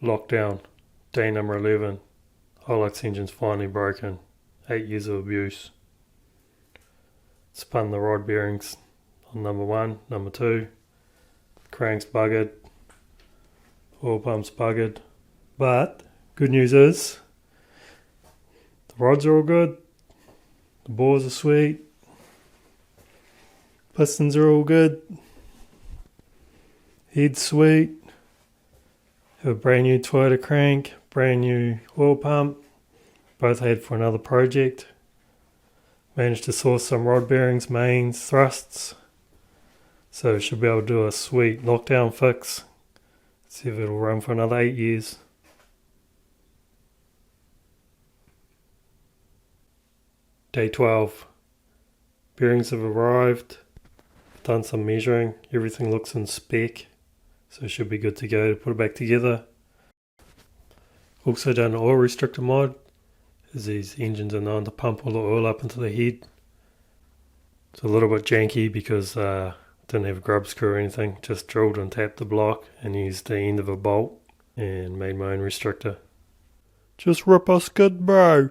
Lockdown, day number 11. Hilux engine's finally broken. 8 years of abuse. Spun the rod bearings on number 1, number 2. Crank's buggered. Oil pump's buggered. But good news is the rods are all good. The bores are sweet. Pistons are all good. Head's sweet. Have a brand new Toyota crank, brand new oil pump. Both had for another project. Managed to source some rod bearings, mains, thrusts. So should be able to do a sweet lockdown fix. See if it'll run for another 8 years. Day 12. Bearings have arrived. Done some measuring. Everything looks in spec. So it should be good to go to put it back together. Also done an oil restrictor mod, as these engines are known to pump all the oil up into the head. It's a little bit janky because didn't have a grub screw or anything, just drilled and tapped the block and used the end of a bolt and made my own restrictor. Just rip us good, bro.